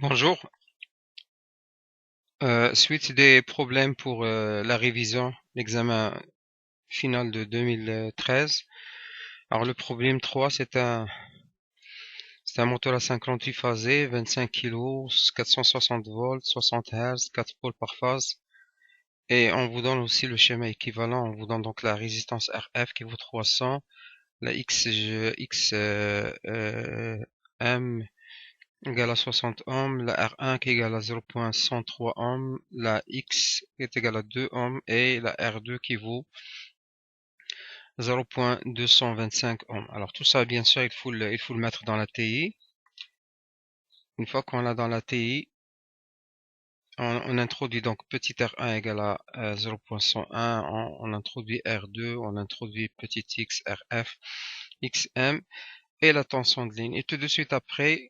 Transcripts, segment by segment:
Bonjour. Suite des problèmes pour la révision, l'examen final de 2013. Alors le problème 3, c'est un moteur asynchrone triphasé, 25 kg, 460 volts, 60 Hz, 4 pôles par phase. Et on vous donne aussi le schéma équivalent. On vous donne donc la résistance RF qui vaut 300, la XM égale à 60 ohms, la R1 qui est égale à 0.103 ohms, la X qui est égale à 2 ohms et la R2 qui vaut 0.225 ohms. Alors tout ça, bien sûr, il faut le mettre dans la TI. Une fois qu'on l'a dans la TI, on introduit donc petit r1 égale à 0.101, on introduit R2, on introduit petit x, RF, XM et la tension de ligne. Et tout de suite après,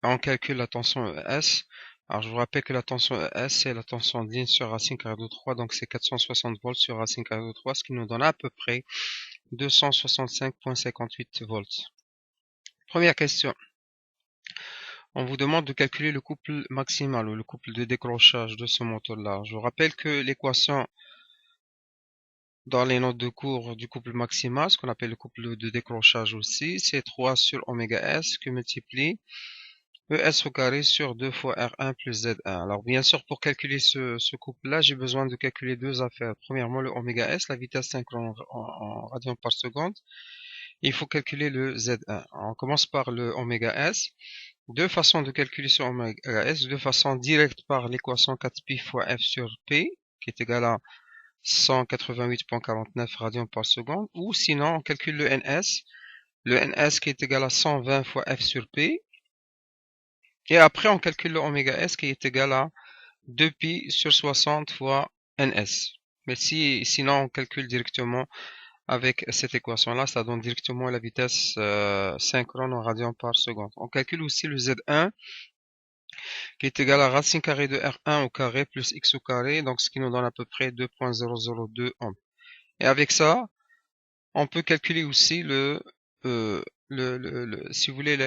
on calcule la tension ES. Alors je vous rappelle que la tension ES, c'est la tension de ligne sur racine carrée de 3, donc c'est 460 volts sur racine carrée de 3, ce qui nous donne à peu près 265.58 volts. Première question. On vous demande de calculer le couple maximal ou le couple de décrochage de ce moteur-là. Je vous rappelle que l'équation dans les notes de cours du couple maximal, ce qu'on appelle le couple de décrochage aussi, c'est 3 sur oméga S que multiplie ES au carré sur 2 fois R1 plus Z1. Alors bien sûr, pour calculer ce couple-là, j'ai besoin de calculer deux affaires. Premièrement, le oméga S, la vitesse synchrone en radians par seconde. Il faut calculer le Z1. On commence par le oméga S. Deux façons de calculer ce oméga S. De façon directe par l'équation 4pi fois F sur P, qui est égal à 188.49 radians par seconde. Ou sinon, on calcule le NS. Le NS qui est égal à 120 fois F sur P. Et après, on calcule le oméga S qui est égal à 2pi sur 60 fois ns. Mais sinon, on calcule directement avec cette équation-là, ça donne directement la vitesse synchrone en radians par seconde. On calcule aussi le Z1 qui est égal à racine carrée de R1 au carré plus X au carré, donc ce qui nous donne à peu près 2.002 ohms. Et avec ça, on peut calculer aussi si vous voulez,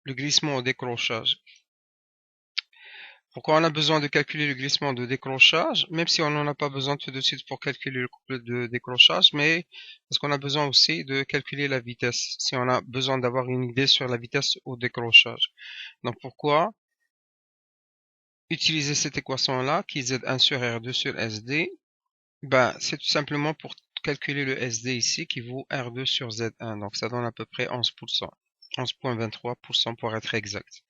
le glissement au décrochage. Pourquoi on a besoin de calculer le glissement de décrochage, même si on n'en a pas besoin tout de suite pour calculer le couple de décrochage, mais parce qu'on a besoin aussi de calculer la vitesse, si on a besoin d'avoir une idée sur la vitesse au décrochage. Donc pourquoi utiliser cette équation-là, qui est Z1 sur R2 sur SD? Ben, c'est tout simplement pour calculer le SD ici, qui vaut R2 sur Z1. Donc ça donne à peu près 11%, 11.23% pour être exact.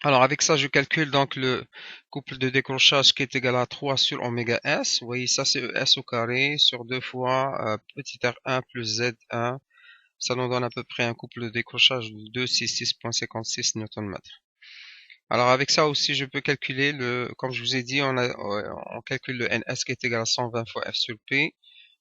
Alors avec ça, je calcule donc le couple de décrochage qui est égal à 3 sur oméga S. Vous voyez, ça c'est S au carré sur 2 fois petit r1 plus Z1. Ça nous donne à peu près un couple de décrochage de 266.56 Nm. Alors avec ça aussi, je peux calculer comme je vous ai dit, on calcule le NS qui est égal à 120 fois F sur P,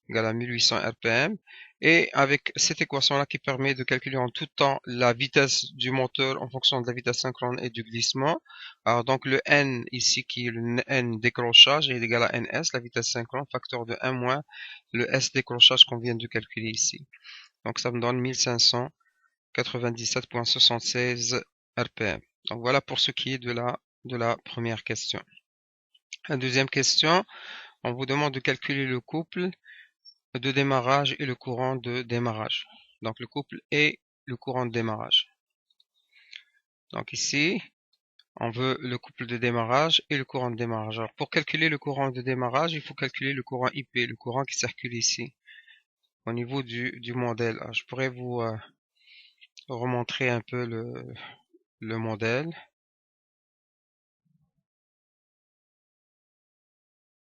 égale à 1800 RPM. Et avec cette équation-là qui permet de calculer en tout temps la vitesse du moteur en fonction de la vitesse synchrone et du glissement. Alors donc le N ici qui est le N décrochage est égal à NS, la vitesse synchrone, facteur de 1 moins le S décrochage qu'on vient de calculer ici. Donc ça me donne 1597.76 RPM. Donc voilà pour ce qui est de la première question. La deuxième question, on vous demande de calculer le couple de démarrage et le courant de démarrage. Donc le couple et le courant de démarrage. Donc ici, on veut le couple de démarrage et le courant de démarrage. Alors pour calculer le courant de démarrage, il faut calculer le courant IP, le courant qui circule ici, au niveau du modèle. Alors, je pourrais vous remontrer un peu le modèle.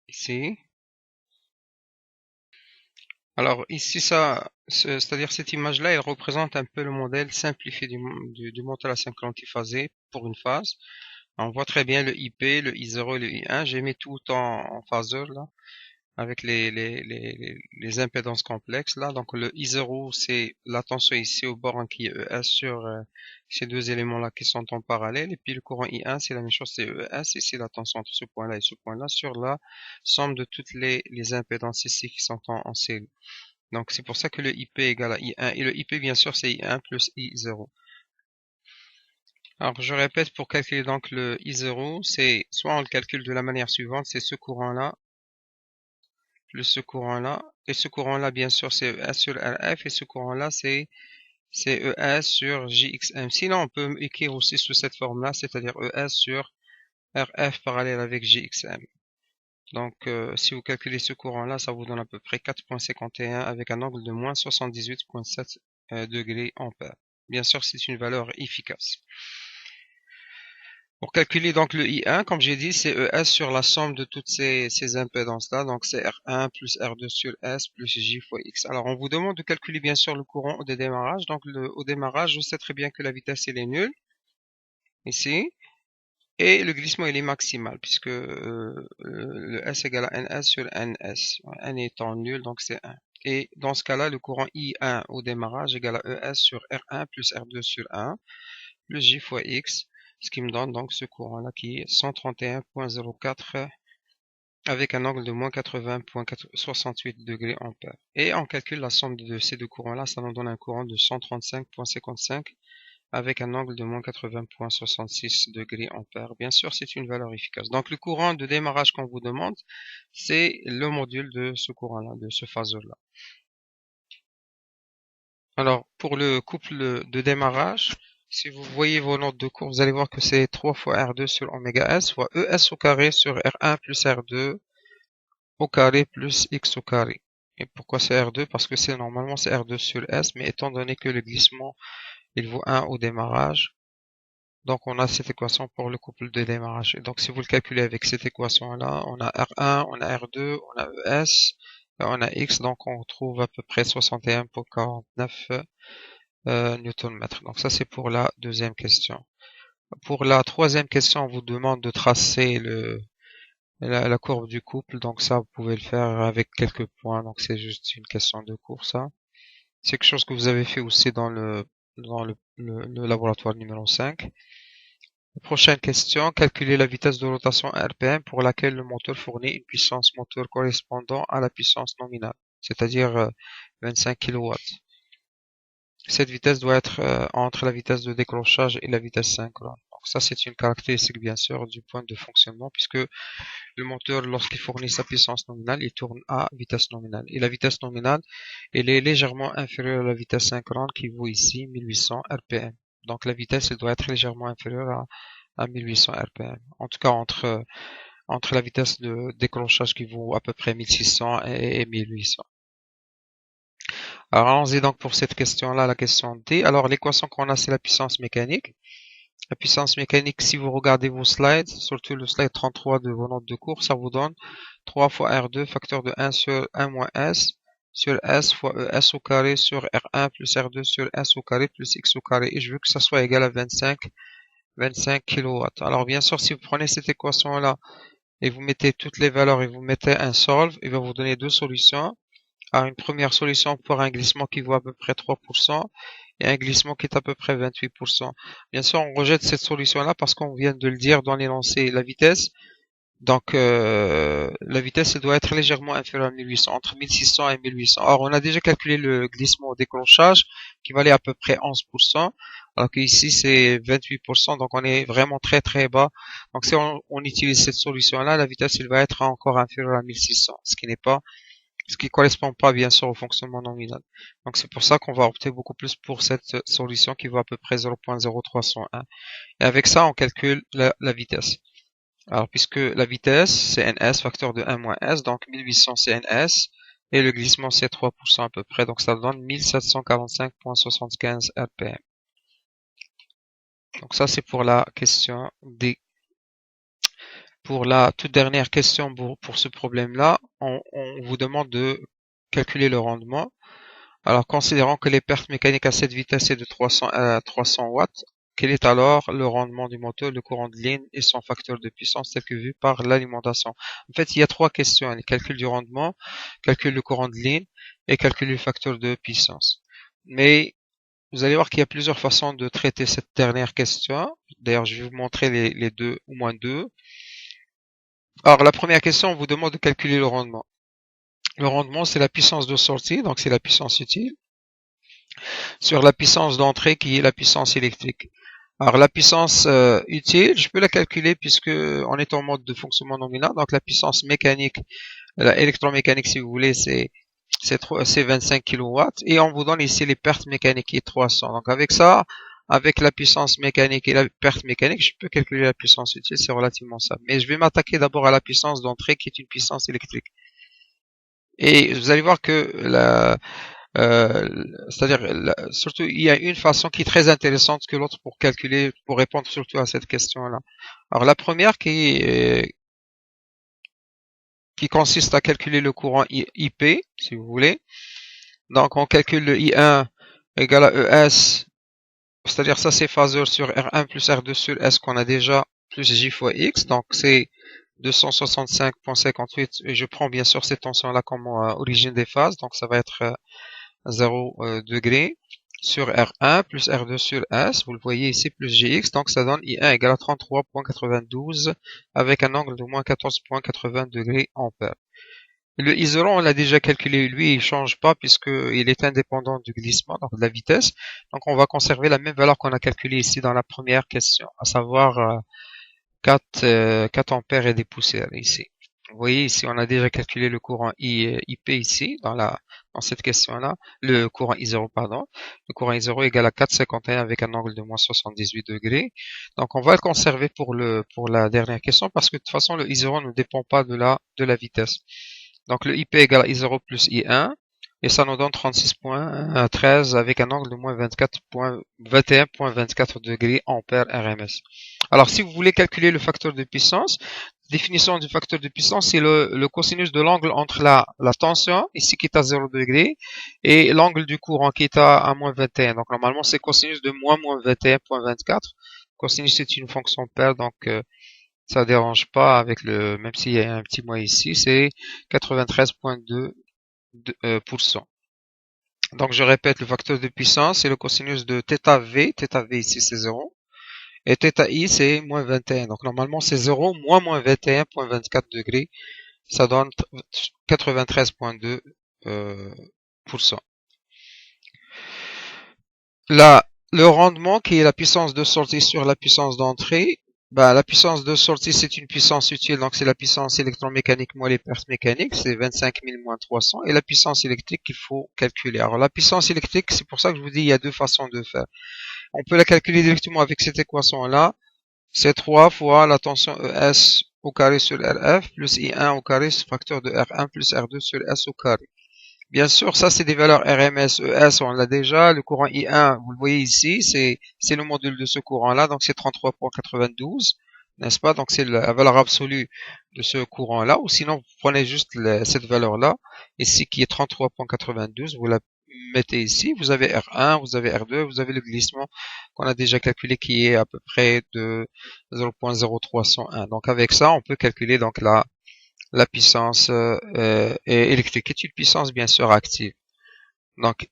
Ici. Alors ici, c'est-à-dire cette image-là, elle représente un peu le modèle simplifié du moteur asynchrone triphasé pour une phase. On voit très bien le IP, le I0 et le I1. J'ai mis tout en phaseur là, avec les impédances complexes là. Donc le I0, c'est la tension ici au bord qui est ES sur ces deux éléments-là qui sont en parallèle. Et puis le courant I1, c'est la même chose, c'est ES. Et c'est la tension entre ce point-là et ce point-là sur la somme de toutes les impédances ici qui sont en série. Donc c'est pour ça que le IP est égal à I1. Et le IP, bien sûr, c'est I1 plus I0. Alors, je répète, pour calculer donc le I0, c'est soit on le calcule de la manière suivante, c'est ce courant-là, plus ce courant-là, et ce courant-là, bien sûr, c'est ES sur RF, et ce courant-là, c'est ES sur JXM. Sinon, on peut écrire aussi sous cette forme-là, c'est-à-dire ES sur RF parallèle avec JXM. Donc, si vous calculez ce courant-là, ça vous donne à peu près 4,51 avec un angle de moins 78,7 degrés ampères. Bien sûr, c'est une valeur efficace. Pour calculer donc le I1, comme j'ai dit, c'est ES sur la somme de toutes ces impédances-là. Donc, c'est R1 plus R2 sur S plus J fois X. Alors, on vous demande de calculer bien sûr le courant au démarrage. Donc, au démarrage, je sais très bien que la vitesse, elle est nulle, ici. Et le glissement, il est maximal, puisque le S égale à NS sur NS. N étant nul, donc c'est 1. Et dans ce cas-là, le courant I1 au démarrage égale à ES sur R1 plus R2 sur 1, plus J fois X, ce qui me donne donc ce courant-là qui est 131,04 avec un angle de moins 80,68 degrés ampères. Et on calcule la somme de ces deux courants-là, ça nous donne un courant de 135,55 avec un angle de moins 80,66 degrés ampères. Bien sûr, c'est une valeur efficace. Donc, le courant de démarrage qu'on vous demande, c'est le module de ce courant-là, de ce phaseur-là. Alors, pour le couple de démarrage, si vous voyez vos notes de cours, vous allez voir que c'est 3 fois R2 sur oméga S fois ES au carré sur R1 plus R2 au carré plus X au carré. Et pourquoi c'est R2? Parce que normalement c'est R2 sur S, mais étant donné que le glissement, il vaut 1 au démarrage, donc on a cette équation pour le couple de démarrage. Et donc si vous le calculez avec cette équation-là, on a R1, on a R2, on a ES, et on a X, donc on trouve à peu près 61,49 Newton-mètre. Donc ça c'est pour la deuxième question. Pour la troisième question, on vous demande de tracer la courbe du couple. Donc ça, vous pouvez le faire avec quelques points. Donc c'est juste une question de cours, ça. C'est quelque chose que vous avez fait aussi dans le laboratoire numéro 5. Prochaine question, calculer la vitesse de rotation RPM pour laquelle le moteur fournit une puissance moteur correspondant à la puissance nominale, c'est-à-dire 25 kW. Cette vitesse doit être entre la vitesse de décrochage et la vitesse synchrone. Donc ça, c'est une caractéristique bien sûr du point de fonctionnement, puisque le moteur, lorsqu'il fournit sa puissance nominale, il tourne à vitesse nominale. Et la vitesse nominale, elle est légèrement inférieure à la vitesse synchrone qui vaut ici 1800 RPM. Donc la vitesse, elle doit être légèrement inférieure à 1800 RPM. En tout cas, entre la vitesse de décrochage qui vaut à peu près 1600 et 1800. Alors allons-y donc pour cette question-là, la question D. Alors l'équation qu'on a, c'est la puissance mécanique. La puissance mécanique, si vous regardez vos slides, surtout le slide 33 de vos notes de cours, ça vous donne 3 fois R2, facteur de 1 sur 1 moins S, sur S fois ES au carré sur R1 plus R2 sur S au carré plus X au carré. Et je veux que ça soit égal à 25 kW. Alors bien sûr, si vous prenez cette équation-là et vous mettez toutes les valeurs et vous mettez un solve, il va vous donner deux solutions. Alors une première solution pour un glissement qui vaut à peu près 3% et un glissement qui est à peu près 28%. Bien sûr, on rejette cette solution-là parce qu'on vient de le dire dans l'énoncé, la vitesse. Donc, la vitesse elle doit être légèrement inférieure à 1800, entre 1600 et 1800. Or, on a déjà calculé le glissement au déclenchage qui valait à peu près 11%, alors qu'ici c'est 28%, donc on est vraiment très très bas. Donc, si on utilise cette solution-là, la vitesse elle va être encore inférieure à 1600, ce qui correspond pas bien sûr au fonctionnement nominal. Donc, c'est pour ça qu'on va opter beaucoup plus pour cette solution qui vaut à peu près 0.0301. Et avec ça, on calcule la vitesse. Alors, puisque la vitesse, c'est NS, facteur de 1 moins S, donc 1800 c'est NS, et le glissement c'est 3% à peu près, donc ça donne 1745,75 RPM. Donc ça c'est pour la question D. Pour la toute dernière question pour ce problème-là, on vous demande de calculer le rendement. Alors, considérant que les pertes mécaniques à cette vitesse est de 300 à 300 watts, quel est alors le rendement du moteur, le courant de ligne et son facteur de puissance tel que vu par l'alimentation? En fait, il y a trois questions, le calcul du rendement, calcul du courant de ligne et calcul du facteur de puissance. Mais vous allez voir qu'il y a plusieurs façons de traiter cette dernière question. D'ailleurs, je vais vous montrer les deux, au moins deux. Alors, la première question, on vous demande de calculer le rendement. Le rendement, c'est la puissance de sortie, donc c'est la puissance utile, sur la puissance d'entrée qui est la puissance électrique. Alors la puissance utile, je peux la calculer puisque on est en mode de fonctionnement nominal. Donc la puissance mécanique, la électromécanique si vous voulez, c'est 25 kW et on vous donne ici les pertes mécaniques qui est 300. Donc avec ça, avec la puissance mécanique et la perte mécanique, je peux calculer la puissance utile, c'est relativement simple. Mais je vais m'attaquer d'abord à la puissance d'entrée qui est une puissance électrique. Et vous allez voir que c'est-à-dire, surtout, il y a une façon qui est très intéressante que l'autre pour calculer, pour répondre surtout à cette question-là. Alors, la première qui consiste à calculer le courant IP, si vous voulez. Donc, on calcule le I1 égal à ES, c'est-à-dire ça, c'est phaseur sur R1 plus R2 sur S qu'on a déjà, plus J fois X. Donc, c'est 265,58. Et je prends bien sûr cette tension-là comme origine des phases. Donc, ça va être 0 degré sur R1 plus R2 sur S, vous le voyez ici, plus Gx, donc ça donne I1 égale à 33,92 avec un angle de moins 14,80 degrés ampères. Le isolant, on l'a déjà calculé, lui, il change pas puisqu'il est indépendant du glissement, donc de la vitesse. Donc on va conserver la même valeur qu'on a calculée ici dans la première question, à savoir 4 ampères et des poussières ici. Vous voyez ici, on a déjà calculé le courant IP ici, dans cette question-là, le courant I0, pardon. Le courant I0 égale à 4,51 avec un angle de moins 78 degrés. Donc, on va le conserver pour la dernière question parce que de toute façon, le I0 ne dépend pas de la vitesse. Donc, le IP égale à I0 plus I1. Et ça nous donne 36,13 avec un angle de moins 21,24 degrés ampères RMS. Alors, si vous voulez calculer le facteur de puissance, définition du facteur de puissance, c'est le cosinus de l'angle entre la tension, ici qui est à 0 degré, et l'angle du courant qui est à moins 21. Donc, normalement, c'est cosinus de moins 21,24. Cosinus, c'est une fonction paire, donc ça dérange pas avec même s'il y a un petit moins ici, c'est 93,2%. Donc, je répète, le facteur de puissance, c'est le cosinus de θV. θV ici, c'est 0. Et θi, c'est moins 21. Donc, normalement, c'est 0 moins 21,24 degrés. Ça donne 93,2%. Là, le rendement, qui est la puissance de sortie sur la puissance d'entrée, la puissance de sortie, c'est une puissance utile, donc c'est la puissance électromécanique moins les pertes mécaniques, c'est 25 000 moins 300, et la puissance électrique qu'il faut calculer. Alors, la puissance électrique, c'est pour ça que je vous dis, il y a deux façons de faire. On peut la calculer directement avec cette équation-là. C'est 3 fois la tension ES au carré sur RF plus I1 au carré facteur de R1 plus R2 sur S au carré. Bien sûr, ça c'est des valeurs RMS, ES, on l'a déjà. Le courant I1, vous le voyez ici, c'est le module de ce courant-là, donc c'est 33,92, n'est-ce pas? Donc c'est la valeur absolue de ce courant-là. Ou sinon, vous prenez juste cette valeur-là, ici qui est 33,92, vous la mettez ici. Vous avez R1, vous avez R2, vous avez le glissement qu'on a déjà calculé qui est à peu près de 0,0301. Donc avec ça, on peut calculer donc la puissance électrique, est une puissance bien sûr active. Donc,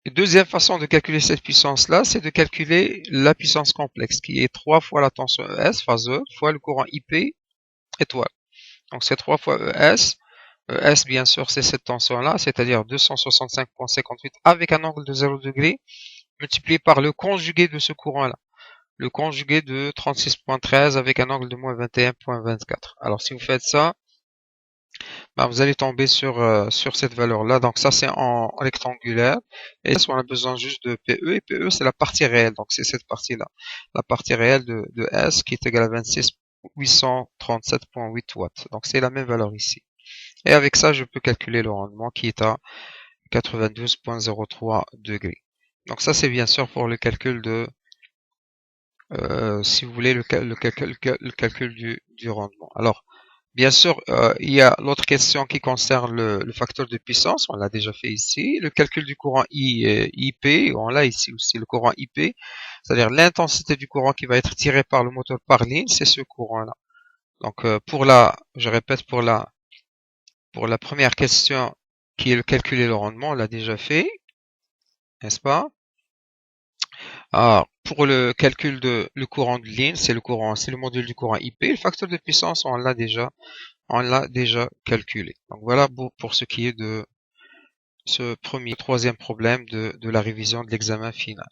deuxième façon de calculer cette puissance-là, c'est de calculer la puissance complexe, qui est 3 fois la tension ES, phaseur, fois le courant IP, étoile. Donc, c'est 3 fois ES. ES, bien sûr, c'est cette tension-là, c'est-à-dire 265,58 avec un angle de 0 degré, multiplié par le conjugué de ce courant-là. Le conjugué de 36,13 avec un angle de moins 21,24. Alors, si vous faites ça, vous allez tomber sur cette valeur-là. Donc ça, c'est en rectangulaire. Et on a besoin juste de PE. Et PE, c'est la partie réelle. Donc c'est cette partie-là. La partie réelle de S qui est égale à 26,837,8 watts. Donc c'est la même valeur ici. Et avec ça, je peux calculer le rendement qui est à 92,03 degrés. Donc ça, c'est bien sûr pour le calcul de, si vous voulez, le calcul du rendement. Alors, bien sûr, il y a l'autre question qui concerne le facteur de puissance, on l'a déjà fait ici. Le calcul du courant IP, on l'a ici aussi, le courant IP, c'est-à-dire l'intensité du courant qui va être tiré par le moteur par ligne, c'est ce courant-là. Donc, je répète, pour la première question qui est le calculer le rendement, on l'a déjà fait, n'est-ce pas? Alors, pour le calcul de le courant de ligne, c'est le module du courant IP. Le facteur de puissance, on l'a déjà calculé. Donc voilà pour ce qui est de ce troisième problème de la révision de l'examen final.